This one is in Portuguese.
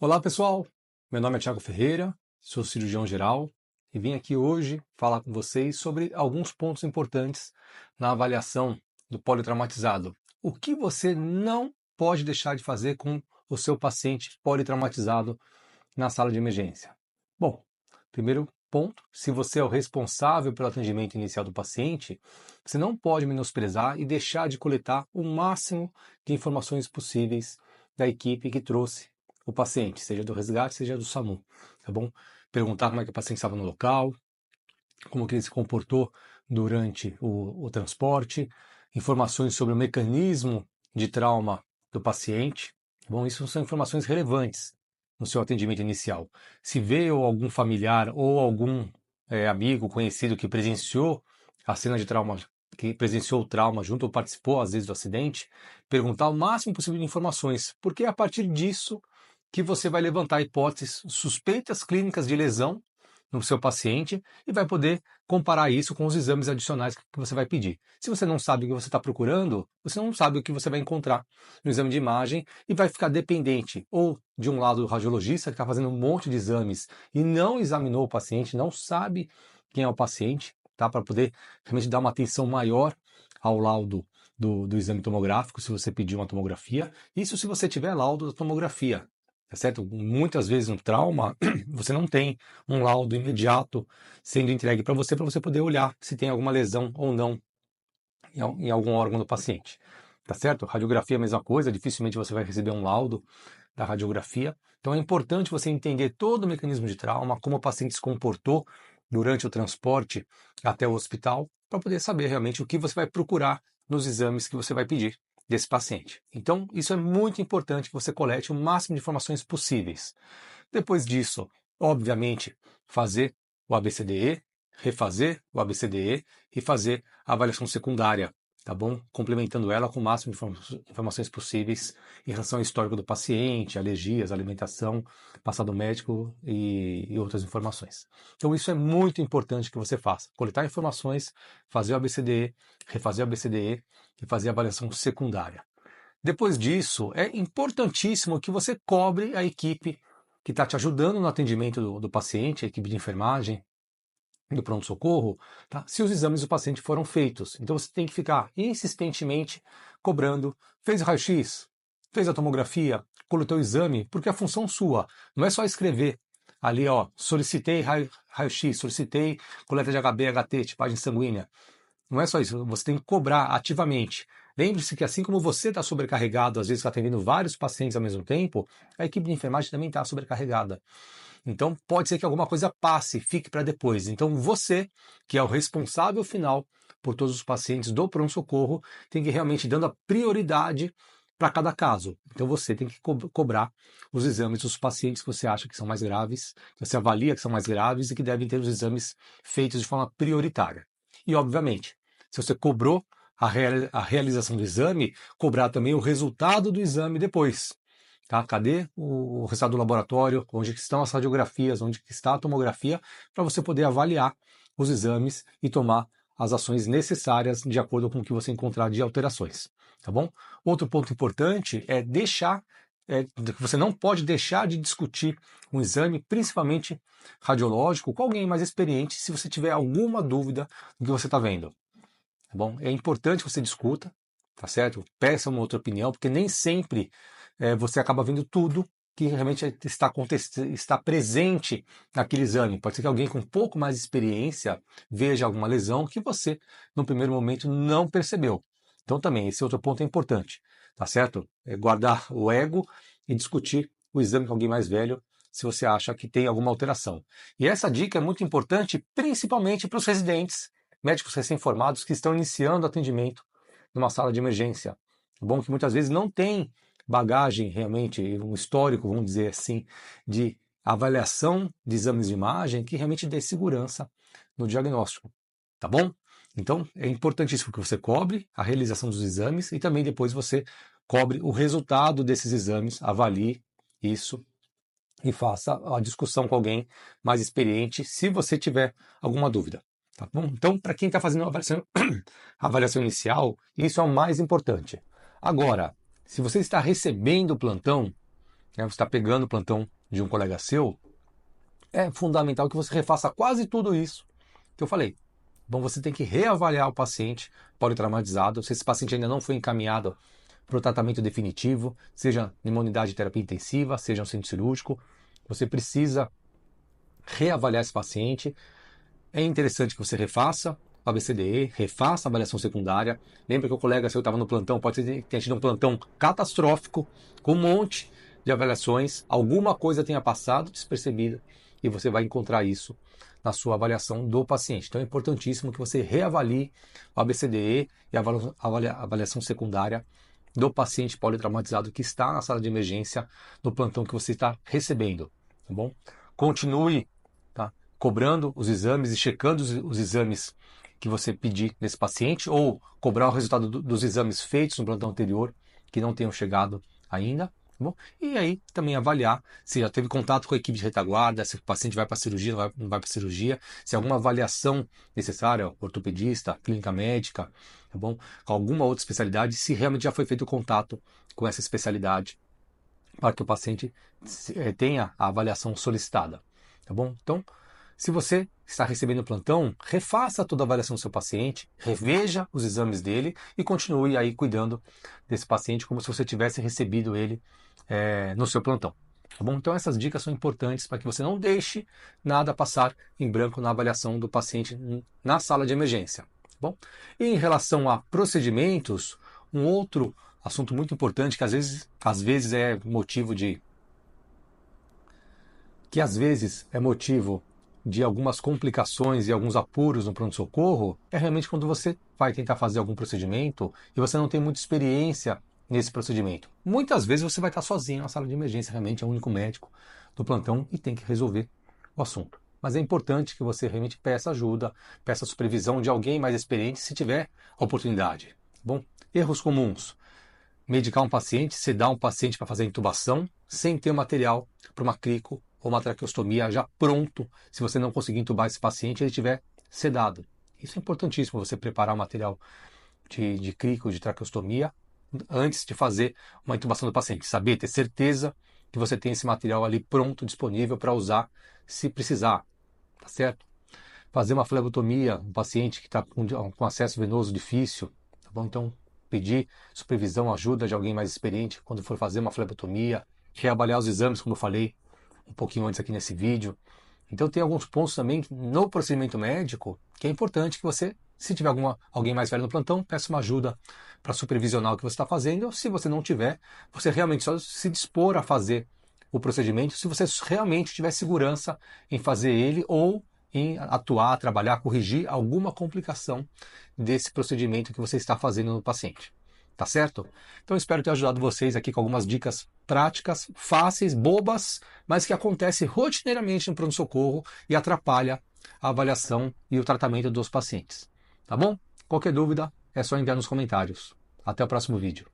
Olá pessoal, meu nome é Thiago Ferreira, sou cirurgião geral e vim aqui hoje falar com vocês sobre alguns pontos importantes na avaliação do politraumatizado. O que você não pode deixar de fazer com o seu paciente politraumatizado na sala de emergência? Bom, primeiro ponto, se você é o responsável pelo atendimento inicial do paciente, você não pode menosprezar e deixar de coletar o máximo de informações possíveis da equipe que trouxe o paciente, seja do resgate, seja do SAMU, tá bom? Perguntar como é que o paciente estava no local, como que ele se comportou durante o transporte, informações sobre o mecanismo de trauma do paciente. Bom, isso são informações relevantes no seu atendimento inicial. Se veio algum familiar ou algum amigo, conhecido que presenciou a cena de trauma, que presenciou o trauma junto ou participou às vezes do acidente, perguntar o máximo possível de informações, porque é a partir disso que você vai levantar hipóteses suspeitas clínicas de lesão no seu paciente e vai poder comparar isso com os exames adicionais que você vai pedir. Se você não sabe o que você está procurando, você não sabe o que você vai encontrar no exame de imagem e vai ficar dependente ou de um lado do radiologista que está fazendo um monte de exames e não examinou o paciente, não sabe quem é o paciente, tá? Para poder realmente dar uma atenção maior ao laudo do exame tomográfico, se você pedir uma tomografia. Isso se você tiver laudo da tomografia. Tá certo? Muitas vezes no trauma, você não tem um laudo imediato sendo entregue para você poder olhar se tem alguma lesão ou não em algum órgão do paciente. Tá certo? Radiografia é a mesma coisa, dificilmente você vai receber um laudo da radiografia. Então é importante você entender todo o mecanismo de trauma, como o paciente se comportou durante o transporte até o hospital, para poder saber realmente o que você vai procurar nos exames que você vai pedir desse paciente. Então, isso é muito importante que você colete o máximo de informações possíveis. Depois disso, obviamente, fazer o ABCDE, refazer o ABCDE e fazer a avaliação secundária, tá bom? Complementando ela com o máximo de informações possíveis em relação ao histórico do paciente, alergias, alimentação, passado médico e outras informações. Então isso é muito importante que você faça. Coletar informações, fazer o ABCDE, refazer o ABCDE e fazer a avaliação secundária. Depois disso, é importantíssimo que você cobre a equipe que está te ajudando no atendimento do paciente, a equipe de enfermagem, do pronto-socorro, tá? Se os exames do paciente foram feitos. Então você tem que ficar insistentemente cobrando. Fez o raio-x? Fez a tomografia? Coletou o exame? Porque a função sua não é só escrever ali, ó, solicitei raio-x, solicitei coleta de HB, HT, tipagem sanguínea. Não é só isso, você tem que cobrar ativamente. Lembre-se que assim como você está sobrecarregado, às vezes está atendendo vários pacientes ao mesmo tempo, a equipe de enfermagem também está sobrecarregada. Então pode ser que alguma coisa passe, fique para depois. Então você, que é o responsável final por todos os pacientes do pronto-socorro, tem que realmente dando a prioridade para cada caso. Então você tem que cobrar os exames dos pacientes que você acha que são mais graves, que você avalia que são mais graves e que devem ter os exames feitos de forma prioritária. E obviamente, se você cobrou a realização do exame, cobrar também o resultado do exame depois. Tá? Cadê o resultado do laboratório? Onde estão as radiografias? Onde está a tomografia? Para você poder avaliar os exames e tomar as ações necessárias de acordo com o que você encontrar de alterações. Tá bom? Outro ponto importante é que você não pode deixar de discutir um exame, principalmente radiológico, com alguém mais experiente, se você tiver alguma dúvida do que você está vendo. Tá bom? É importante que você discuta, tá certo? Peça uma outra opinião, porque nem sempre você acaba vendo tudo que realmente está presente naquele exame. Pode ser que alguém com um pouco mais de experiência veja alguma lesão que você, no primeiro momento, não percebeu. Então também, esse outro ponto é importante, tá certo? É guardar o ego e discutir o exame com alguém mais velho se você acha que tem alguma alteração. E essa dica é muito importante, principalmente para os residentes, médicos recém-formados que estão iniciando atendimento numa sala de emergência. É bom que muitas vezes não tem bagagem realmente, um histórico, vamos dizer assim, de avaliação de exames de imagem que realmente dê segurança no diagnóstico, tá bom? Então, é importantíssimo que você cobre a realização dos exames e também depois você cobre o resultado desses exames, avalie isso e faça a discussão com alguém mais experiente se você tiver alguma dúvida. Tá bom? Então, para quem está fazendo a avaliação inicial, isso é o mais importante. Agora, se você está recebendo o plantão, né, você está pegando o plantão de um colega seu, é fundamental que você refaça quase tudo isso que eu falei. Bom, você tem que reavaliar o paciente politraumatizado, se esse paciente ainda não foi encaminhado para o tratamento definitivo, seja em uma unidade de terapia intensiva, seja um centro cirúrgico, você precisa reavaliar esse paciente. É interessante que você refaça o ABCDE, refaça a avaliação secundária. Lembra que o colega seu estava no plantão, pode ser que tenha tido um plantão catastrófico, com um monte de avaliações, alguma coisa tenha passado despercebida e você vai encontrar isso na sua avaliação do paciente. Então é importantíssimo que você reavalie o ABCDE e a avaliação secundária do paciente politraumatizado que está na sala de emergência no plantão que você está recebendo, tá bom? Continue, tá, cobrando os exames e checando os exames que você pedir nesse paciente ou cobrar o resultado dos exames feitos no plantão anterior que não tenham chegado ainda, tá bom? E aí também avaliar se já teve contato com a equipe de retaguarda, se o paciente vai para a cirurgia, não vai para a cirurgia, se alguma avaliação necessária, ortopedista, clínica médica, tá bom? Com alguma outra especialidade, se realmente já foi feito o contato com essa especialidade para que o paciente tenha a avaliação solicitada, tá bom? Então, se você está recebendo o plantão, refaça toda a avaliação do seu paciente, reveja os exames dele e continue aí cuidando desse paciente como se você tivesse recebido ele no seu plantão. Tá bom? Então essas dicas são importantes para que você não deixe nada passar em branco na avaliação do paciente na sala de emergência. Tá bom? E em relação a procedimentos, um outro assunto muito importante que às vezes é motivo de algumas complicações e alguns apuros no pronto-socorro, é realmente quando você vai tentar fazer algum procedimento e você não tem muita experiência nesse procedimento. Muitas vezes você vai estar sozinho na sala de emergência, realmente é o único médico do plantão e tem que resolver o assunto. Mas é importante que você realmente peça ajuda, peça supervisão de alguém mais experiente se tiver a oportunidade. Bom, erros comuns. Medicar um paciente, sedar um paciente para fazer a intubação sem ter o material para uma crico ou uma traqueostomia já pronto, se você não conseguir intubar esse paciente e ele estiver sedado. Isso é importantíssimo, você preparar o material de crico, de traqueostomia, antes de fazer uma intubação do paciente. Saber, ter certeza que você tem esse material ali pronto, disponível para usar se precisar, tá certo? Fazer uma flebotomia, um paciente que está com acesso venoso difícil, tá bom? Então, pedir supervisão, ajuda de alguém mais experiente quando for fazer uma flebotomia, reavaliar os exames, como eu falei um pouquinho antes aqui nesse vídeo. Então tem alguns pontos também no procedimento médico que é importante que você, se tiver alguém mais velho no plantão, peça uma ajuda para supervisionar o que você está fazendo. Ou se você não tiver, você realmente só se dispor a fazer o procedimento se você realmente tiver segurança em fazer ele ou em atuar, trabalhar, corrigir alguma complicação desse procedimento que você está fazendo no paciente. Tá certo? Então espero ter ajudado vocês aqui com algumas dicas práticas, fáceis, bobas, mas que acontecem rotineiramente no pronto-socorro e atrapalha a avaliação e o tratamento dos pacientes. Tá bom? Qualquer dúvida é só enviar nos comentários. Até o próximo vídeo.